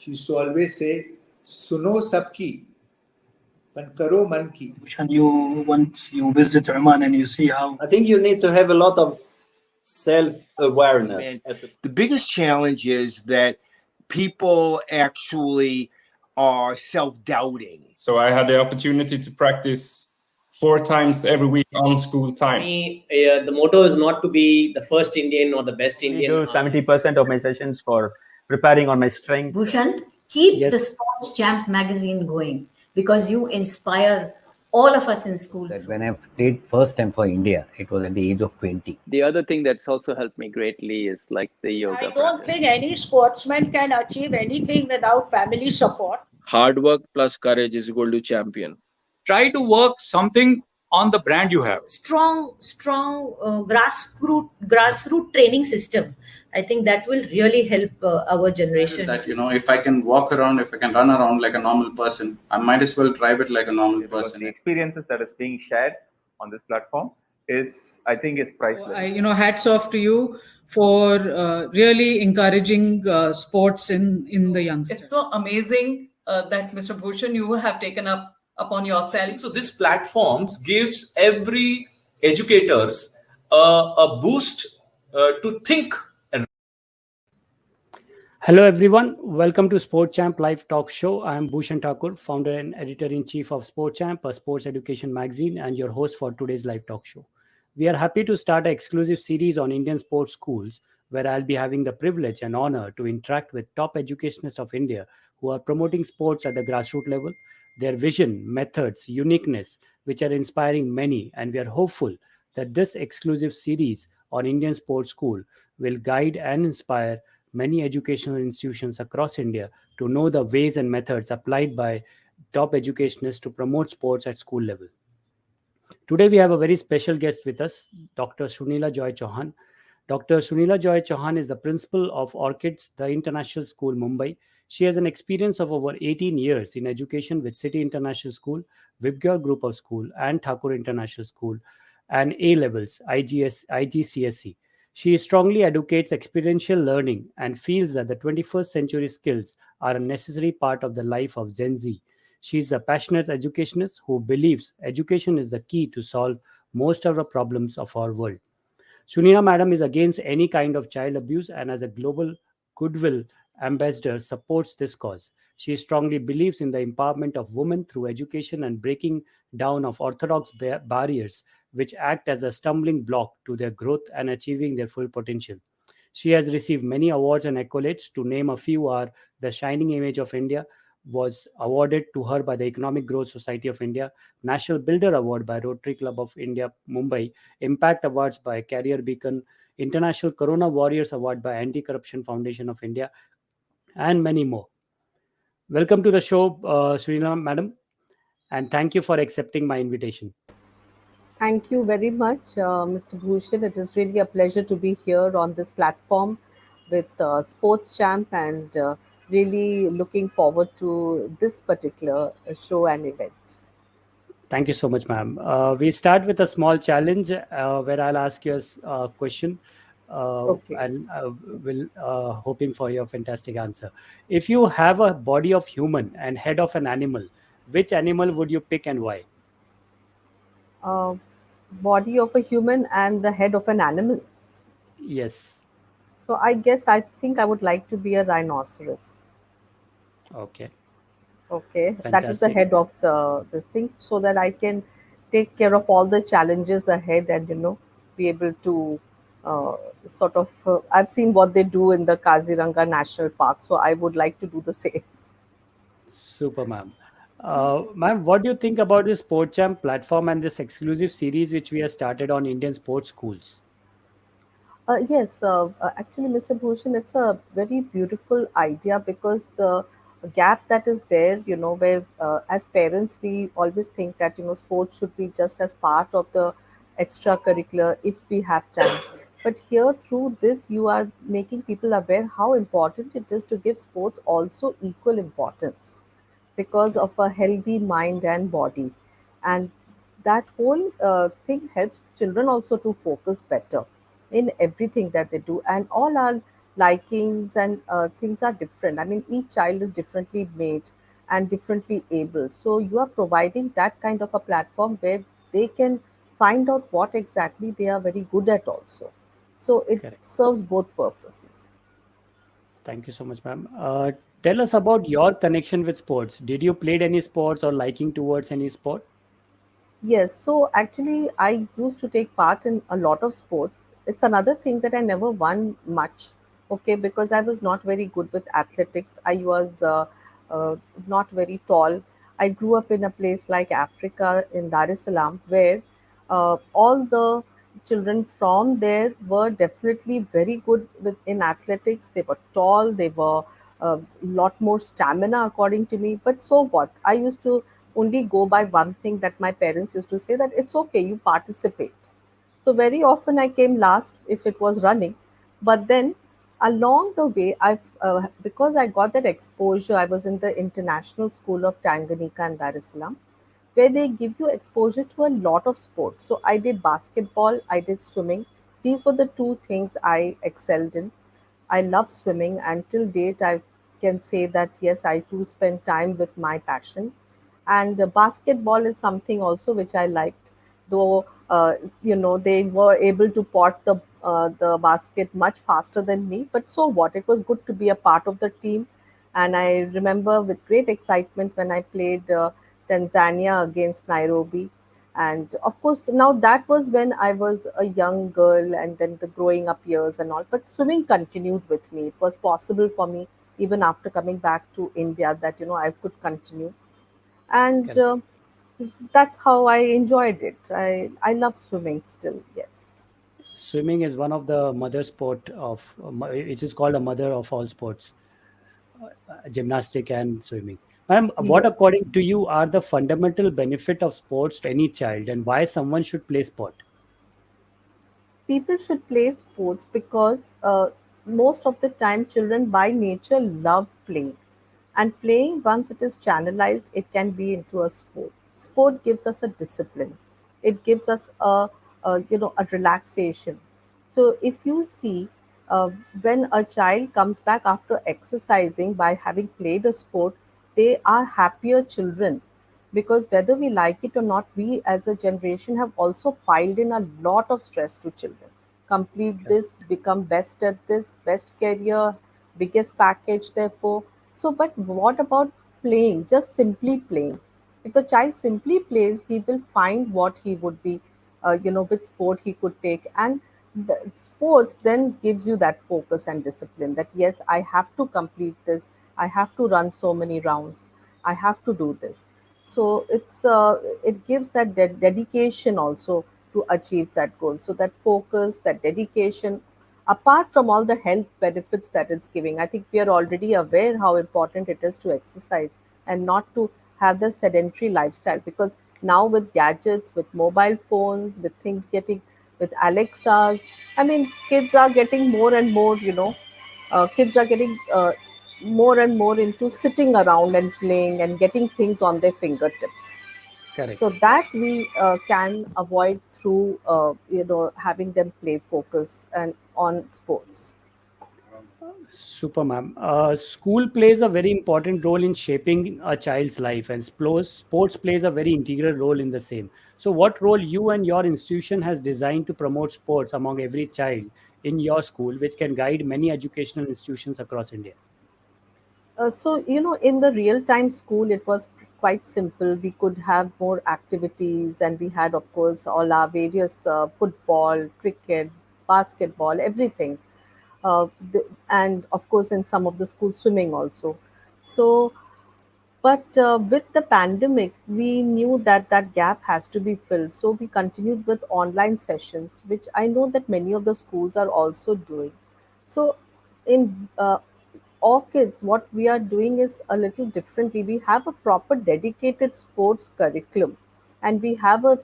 She used to always say, "Suno sabki, but karo man ki." Bhushan, once you visit Oman and you see how... I think you need to have a lot of self-awareness. The biggest challenge is that people actually are self-doubting. So I had the opportunity to practice 4 times every week on school time. The motto is not to be the first Indian or the best Indian. I do 70% of my sessions for preparing on my strength. Bhushan, keep the Sports Champ magazine going, because you inspire all of us in school. That when I played first time for India, it was at the age of 20. The other thing that's also helped me greatly is like the yoga. I don't think any sportsman can achieve anything without family support. Hard work plus courage is equal to champion. Try to work something on the brand you have. Strong grassroots training system. I think that will really help our generation. That, if I can walk around, if I can run around like a normal person, I might as well drive it like a normal person. The experiences that is being shared on this platform I think is priceless. Hats off to you for really encouraging sports in the youngsters. It's so amazing that Mr. Bhushan, you have taken upon yourself. So this platforms gives every educators a boost to think. Hello everyone, welcome to Sport Champ Live Talk Show. I am Bhushan Thakur, founder and editor-in-chief of Sport Champ, a sports education magazine, and your host for today's live talk show. We are happy to start an exclusive series on Indian sports schools, where I'll be having the privilege and honor to interact with top educationists of India who are promoting sports at the grassroots level, their vision, methods, uniqueness, which are inspiring many, and we are hopeful that this exclusive series on Indian sports school will guide and inspire many educational institutions across India to know the ways and methods applied by top educationists to promote sports at school level. Today we have a very special guest with us, Dr. Shunila Joy Chauhan. Dr. Shunila Joy Chauhan is the principal of Orchids, the international school, Mumbai. She has an experience of over 18 years in education with City International School, Vibgyor Group of School, and Thakur International School, and A-levels, IGCSE. She strongly advocates experiential learning and feels that the 21st century skills are a necessary part of the life of Gen Z. She is a passionate educationist who believes education is the key to solve most of the problems of our world. Shunila Madam is against any kind of child abuse and as a global goodwill ambassador supports this cause. She strongly believes in the empowerment of women through education and breaking down of orthodox barriers which act as a stumbling block to their growth and achieving their full potential. She has received many awards and accolades. To name a few are the Shining Image of India was awarded to her by the Economic Growth Society of India, National Builder Award by Rotary Club of India, Mumbai, Impact Awards by Career Beacon, International Corona Warriors Award by Anti-Corruption Foundation of India, and many more. Welcome to the show, Shunila Madam, and thank you for accepting my invitation. Thank you very much, Mr. Bhushan. It is really a pleasure to be here on this platform with Sports Champ and really looking forward to this particular show and event. Thank you so much, ma'am. We start with a small challenge where I'll ask you a question and will hoping for your fantastic answer. If you have a body of human and head of an animal, which animal would you pick and why? Body of a human and the head of an animal. Yes. So I think I would like to be a rhinoceros. Okay. Okay. Fantastic. That is the head of this thing, so that I can take care of all the challenges ahead and be able to I've seen what they do in the Kaziranga National Park, so I would like to do the same. Super, ma'am. Ma'am, what do you think about this Sport Champ platform and this exclusive series which we have started on Indian sports schools? Yes, actually, Mr. Bhushan, it's a very beautiful idea because the gap that is there, where as parents, we always think that, sports should be just as part of the extracurricular if we have time. But here, through this, you are making people aware how important it is to give sports also equal importance, because of a healthy mind and body. And that whole thing helps children also to focus better in everything that they do. And all our likings and things are different. I mean, each child is differently made and differently able. So you are providing that kind of a platform where they can find out what exactly they are very good at also. So it Correct. serves both purposes. Thank you so much, ma'am. Tell us about your connection with sports. Did you played any sports or liking towards any sport? Yes, so actually, I used to take part in a lot of sports. It's another thing that I never won much, okay, because I was not very good with athletics. I was not very tall. I grew up in a place like Africa in Dar es Salaam, where all the children from there were definitely very good in athletics. They were tall, they were a lot more stamina, according to me. But so what? I used to only go by one thing that my parents used to say, that it's okay, you participate. So very often I came last if it was running, but then along the way, I've because I got that exposure. I was in the International School of Tanganyika and Dar es Salaam, where they give you exposure to a lot of sports. So I did basketball, I did swimming. These were the two things I excelled in. I love swimming, and till date, I can say that yes, I too spend time with my passion. And basketball is something also which I liked, though they were able to pot the basket much faster than me. But so what? It was good to be a part of the team, and I remember with great excitement when I played Tanzania against Nairobi. And of course, now that was when I was a young girl, and then the growing up years and all. But swimming continued with me. It was possible for me even after coming back to India that I could continue, and Correct. that's how I enjoyed it. I love swimming still. Yes. Swimming is one of the mother sport of, it is called a mother of all sports, gymnastic and swimming. Ma'am, what Yes. according to you are the fundamental benefit of sports to any child, and why someone should play sport? People should play sports because most of the time children by nature love playing, and playing, once it is channelized, it can be into a sport gives us a discipline, it gives us a relaxation. So if you see, when a child comes back after exercising by having played a sport, they are happier children, because whether we like it or not, we as a generation have also piled in a lot of stress to children. Complete Correct. this, become best at this, best career, biggest package, therefore. So, but what about playing? Just simply playing. If the child simply plays, he will find what he would be, which sport he could take. And the sports then gives you that focus and discipline that, yes, I have to complete this. I have to run so many rounds. I have to do this. So it gives that dedication also to achieve that goal. So that focus, that dedication, apart from all the health benefits that it's giving, I think we are already aware how important it is to exercise and not to have the sedentary lifestyle, because now with gadgets, with mobile phones, with things getting, with Alexas, I mean, kids are getting more and more, kids are getting more and more into sitting around and playing and getting things on their fingertips. Correct. So that we can avoid through having them play focus and on sports. Super, ma'am. School plays a very important role in shaping a child's life, and sports plays a very integral role in the same. So, what role you and your institution has designed to promote sports among every child in your school, which can guide many educational institutions across India? So, in the real time school, it was quite simple. We could have more activities, and we had, of course, all our various football, cricket, basketball, everything. And of course, in some of the schools, swimming also. So, but with the pandemic, we knew that that gap has to be filled. So we continued with online sessions, which I know that many of the schools are also doing. So in Orchids, what we are doing is a little differently. We have a proper dedicated sports curriculum, and we have a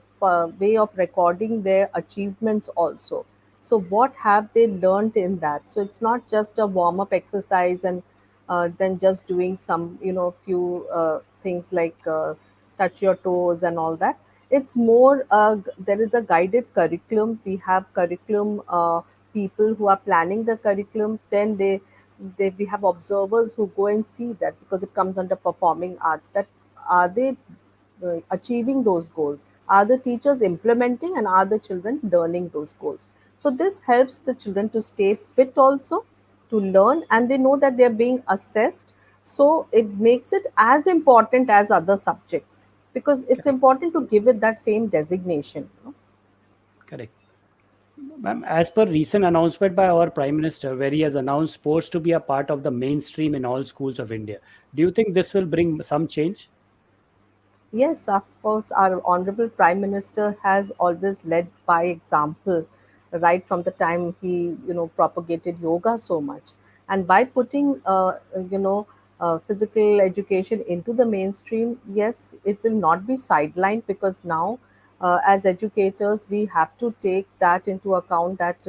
way of recording their achievements also. So what have they learned in that? So it's not just a warm up exercise and then just doing some few things like touch your toes and all that. It's more there is a guided curriculum. We have curriculum people who are planning the curriculum, then we have observers who go and see that, because it comes under performing arts, that are they achieving those goals, are the teachers implementing, and are the children learning those goals. So this helps the children to stay fit also, to learn, and they know that they're being assessed. So it makes it as important as other subjects, because it's important to give it that same designation, you know? Correct. Ma'am, as per recent announcement by our Prime Minister, where he has announced sports to be a part of the mainstream in all schools of India, do you think this will bring some change? Yes, of course, our Honorable Prime Minister has always led by example, right from the time he, propagated yoga so much. And by putting, physical education into the mainstream, yes, it will not be sidelined, because now, as educators, we have to take that into account, that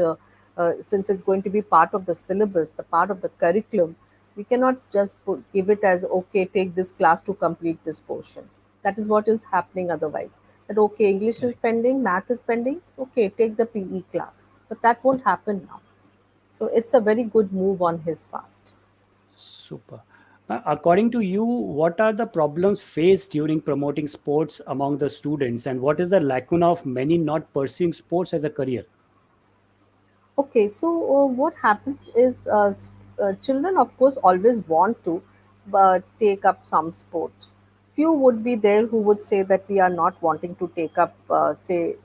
since it's going to be part of the syllabus, the part of the curriculum, we cannot just give it as, okay, take this class to complete this portion. That is what is happening otherwise. That, okay, English is pending, math is pending, okay, take the PE class. But that won't happen now. So it's a very good move on his part. Super. According to you, what are the problems faced during promoting sports among the students, and what is the lacuna of many not pursuing sports as a career? Okay, so what happens is, children, of course, always want to take up some sport. Few would be there who would say that we are not wanting to take up, say,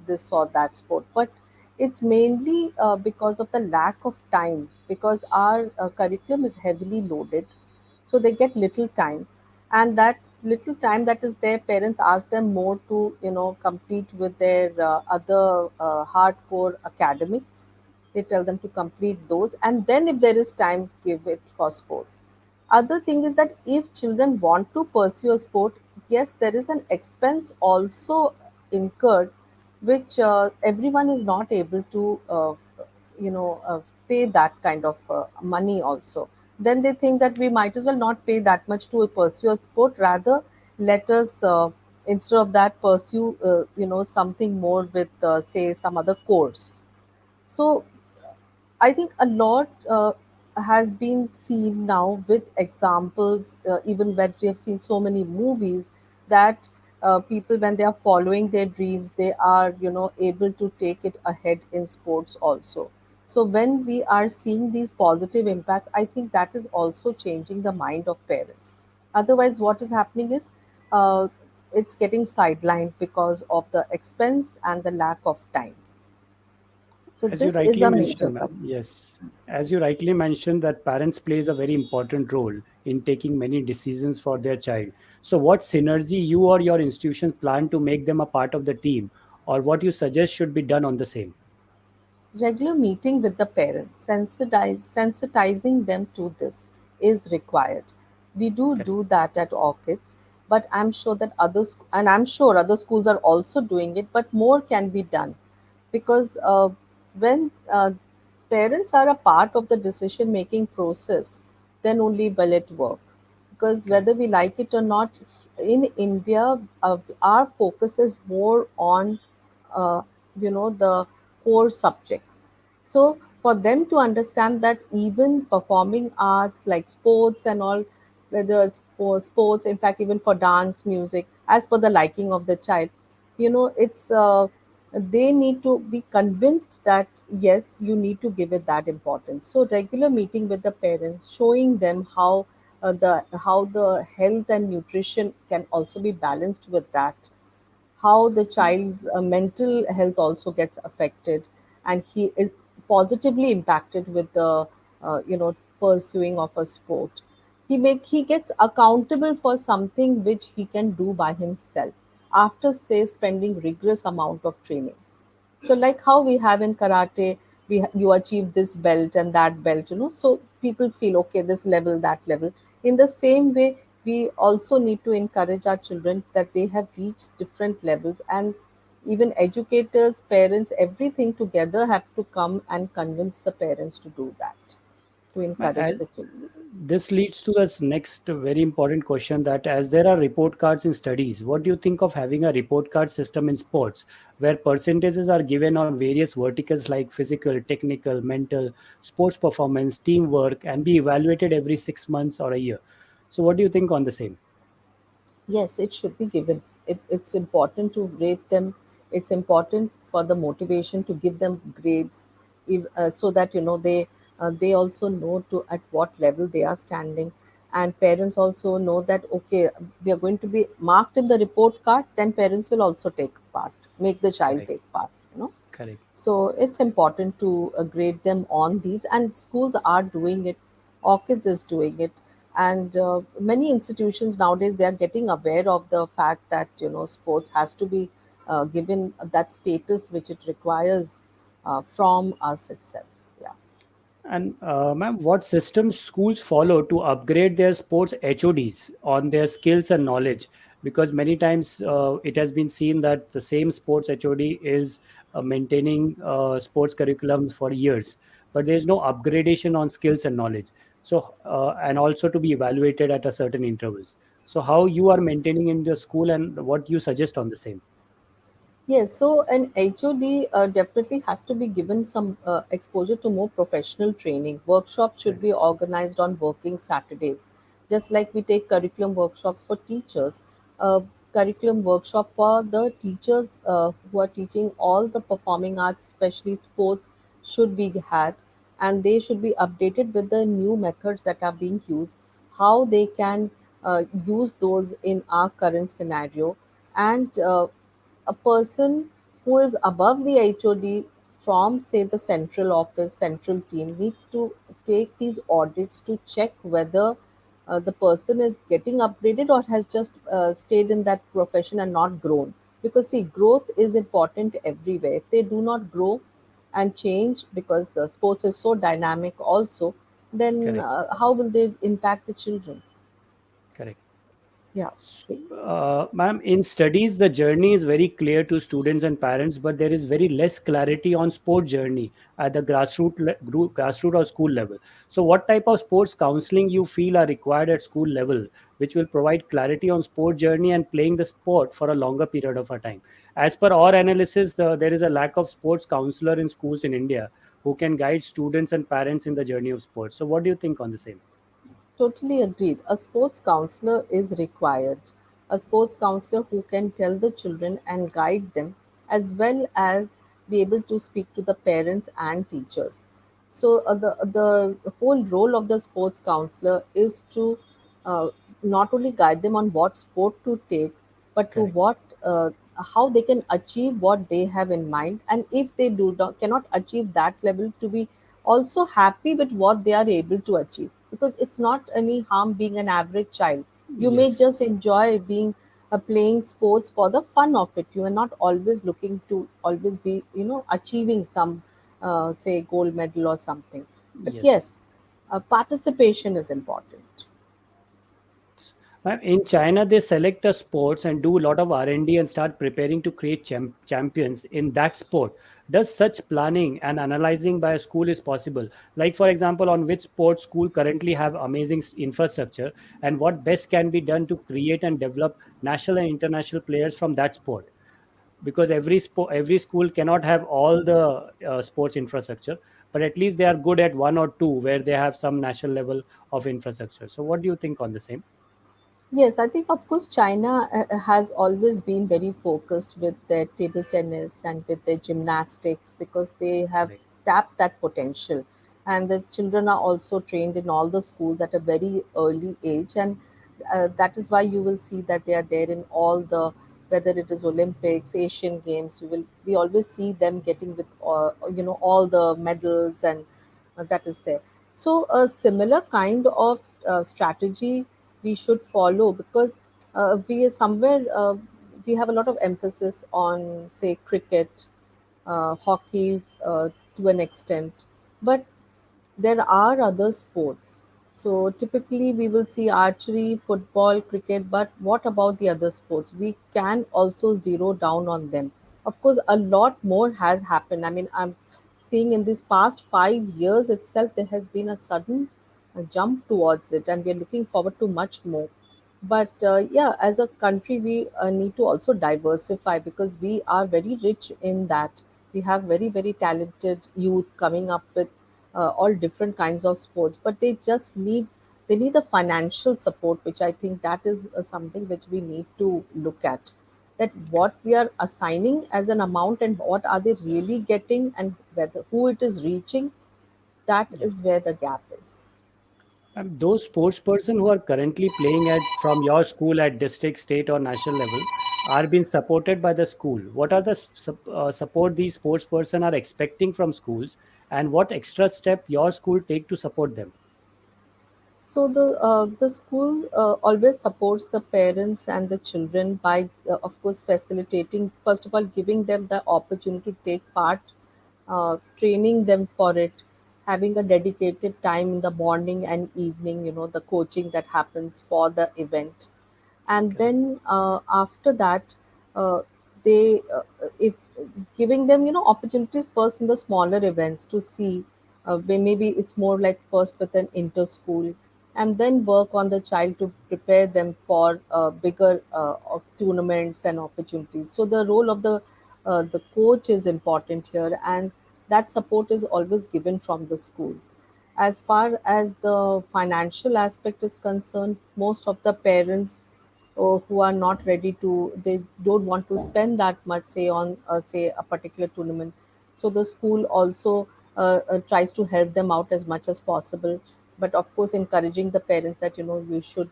this or that sport. But it's mainly because of the lack of time, because our curriculum is heavily loaded. So they get little time. And that little time that is there, parents ask them more to, complete with their other hardcore academics. They tell them to complete those, and then if there is time, give it for sports. Other thing is that if children want to pursue a sport, yes, there is an expense also incurred, which everyone is not able to pay that kind of money also. Then they think that we might as well not pay that much to pursue a sport, rather let us, instead of that, pursue something more with, say, some other course. So I think a lot has been seen now with examples, even when we have seen so many movies, that people, when they are following their dreams, they are, able to take it ahead in sports also. So when we are seeing these positive impacts, I think that is also changing the mind of parents. Otherwise, what is happening is, it's getting sidelined because of the expense and the lack of time. So As you this is rightly a major mentioned, ma'am, concern. yes, as you rightly mentioned, that parents plays a very important role in taking many decisions for their child. So, what synergy you or your institution plan to make them a part of the team, or what you suggest should be done on the same? Regular meeting with the parents, sensitizing them to this is required. We do that at Orchids, but I'm sure that others, and I'm sure other schools are also doing it, but more can be done, because when parents are a part of the decision making process, then only will it work. Because whether we like it or not, in India, our focus is more on, uh, the core subjects. So for them to understand that even performing arts like sports and all, whether it's for sports, in fact, even for dance, music, as per the liking of the child, it's they need to be convinced that yes, you need to give it that importance. So regular meeting with the parents, showing them how the health and nutrition can also be balanced with that, how the child's mental health also gets affected, and he is positively impacted with the pursuing of a sport. He gets accountable for something which he can do by himself, after, say, spending rigorous amount of training. So like how we have in karate, you achieve this belt and that belt, so people feel, okay, this level, that level. In the same way, we also need to encourage our children that they have reached different levels, and even educators, parents, everything together have to come and convince the parents to do that. to encourage the children. This leads to this next very important question, that as there are report cards in studies, what do you think of having a report card system in sports where percentages are given on various verticals like physical, technical, mental, sports performance, teamwork, and be evaluated every 6 months or a year? So what do you think on the same? Yes, it should be given. It's important to rate them. It's important for the motivation to give them grades, so that they also know to at what level they are standing, and parents also know that okay, we are going to be marked in the report card. Then parents will also take part, make the child Correct. take part. Correct. So it's important to grade them on these, and schools are doing it. Orchids is doing it, and many institutions nowadays, they are getting aware of the fact that sports has to be given that status which it requires from us itself. Yeah. And ma'am, what systems schools follow to upgrade their sports HODs on their skills and knowledge? Because many times it has been seen that the same sports HOD is maintaining sports curriculums for years, but there is no upgradation on skills and knowledge. So and also to be evaluated at a certain intervals. So how you are maintaining in the school, and what you suggest on the same? Yes, so an HOD definitely has to be given some exposure to more professional training. Workshops should be organized on working Saturdays, just like we take curriculum workshops for teachers. Curriculum workshop for the teachers who are teaching all the performing arts, especially sports, should be had, and they should be updated with the new methods that are being used, how they can use those in our current scenario, and a person who is above the HOD from, say, the central office, central team, needs to take these audits to check whether the person is getting upgraded or has just stayed in that profession and not grown. Because, see, growth is important everywhere. If they do not grow and change, because sports is so dynamic also, then Correct. how will they impact the children? Correct. Yeah. So, ma'am, in studies, the journey is very clear to students and parents, but there is very less clarity on sport journey at the grassroots or school level. So, what type of sports counseling you feel are required at school level, which will provide clarity on sport journey and playing the sport for a longer period of a time? As per our analysis, there is a lack of sports counselor in schools in India who can guide students and parents in the journey of sports. So, what do you think on the same? Totally agreed. A sports counselor is required. A sports counselor who can tell the children and guide them, as well as be able to speak to the parents and teachers. So the whole role of the sports counselor is to uh, not only guide them on what sport to take, but to Correct. what how they can achieve what they have in mind, and if they cannot achieve that level, to be also happy with what they are able to achieve, because it's not any harm being an average child. You may Yes. just enjoy being playing sports for the fun of it. You are not always looking to always be achieving some say gold medal or something. But Yes. yes, participation is important. In China, they select the sports and do a lot of R&D and start preparing to create champions in that sport. Does such planning and analyzing by a school is possible? Like, for example, on which sports school currently have amazing infrastructure, and what best can be done to create and develop national and international players from that sport? Because every school cannot have all the sports infrastructure, but at least they are good at one or two where they have some national level of infrastructure. So, what do you think on the same? Yes, I think of course China has always been very focused with their table tennis and with their gymnastics, because they have Correct. tapped that potential. And the children are also trained in all the schools at a very early age. And that is why you will see that they are there in all the, whether it is Olympics, Asian Games, we always see them getting with all the medals, and that is there. So a similar kind of strategy we should follow, because we somewhere we have a lot of emphasis on, say, cricket, hockey to an extent, but there are other sports. So typically we will see archery, football, cricket, but what about the other sports? We can also zero down on them. Of course, a lot more has happened. I mean, I'm seeing in these past 5 years itself, there has been a sudden jump towards it, and we are looking forward to much more. But yeah, as a country, we need to also diversify because we are very rich in that. We have very, very talented youth coming up with all different kinds of sports, but they need the financial support, which I think that is something which we need to look at. That what we are assigning as an amount and what are they really getting, and whether who it is reaching, that is where the gap is. Those sports person who are currently playing at from your school at district, state, or national level are being supported by the school. What are the support these sports person are expecting from schools, and what extra step your school take to support them? So the school always supports the parents and the children by, of course, facilitating. First of all, giving them the opportunity to take part, training them for it, having a dedicated time in the morning and evening. The coaching that happens for the event, and then after that, uh, they if giving them opportunities first in the smaller events to see, maybe it's more like first with an inter school, and then work on the child to prepare them for bigger of tournaments and opportunities. So the role of the coach is important here, and that support is always given from the school. As far as the financial aspect is concerned, most of the parents who are not ready to, they don't want to spend that much, say on say a particular tournament. So the school also tries to help them out as much as possible, but of course encouraging the parents that you should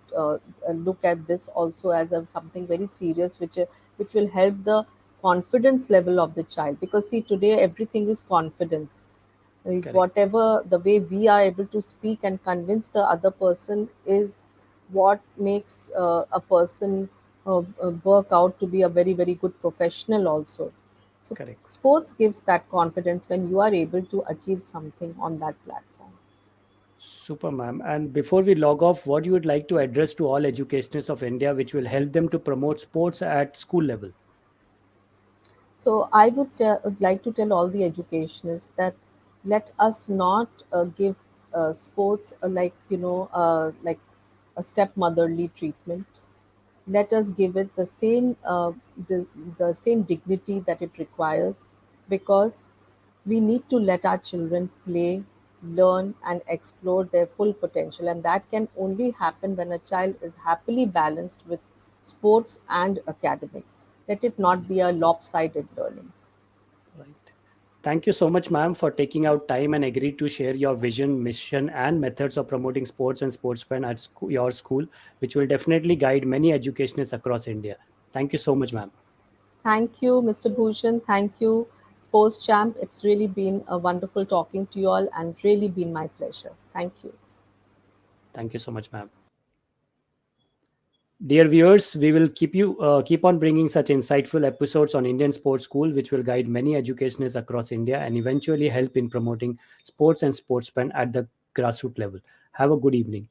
look at this also as something very serious, which will help the confidence level of the child, because see, today everything is confidence. Whatever the way we are able to speak and convince the other person is what makes a person work out to be a very, very good professional also. So sports gives that confidence when you are able to achieve something on that platform. Super, ma'am. And before we log off, what you would like to address to all educationists of India, which will help them to promote sports at school level? So I would like to tell all the educationists that let us not give sports like a stepmotherly treatment. Let us give it the same dignity that it requires, because we need to let our children play, learn, and explore their full potential, and that can only happen when a child is happily balanced with sports and academics. Let it not be a lopsided learning. Thank you so much, ma'am, for taking out time and agreed to share your vision, mission, and methods of promoting sports and sportsmen at your school, which will definitely guide many educationists across India. Thank you so much, ma'am. Thank you, Mr. Bhushan. Thank you, Sports Champ. It's really been a wonderful talking to you all, and really been my pleasure. Thank you. Thank you so much, ma'am. Dear viewers, we will keep on bringing such insightful episodes on Indian Sports School, which will guide many educationists across India and eventually help in promoting sports and sportsmen at the grassroots level. Have a good evening.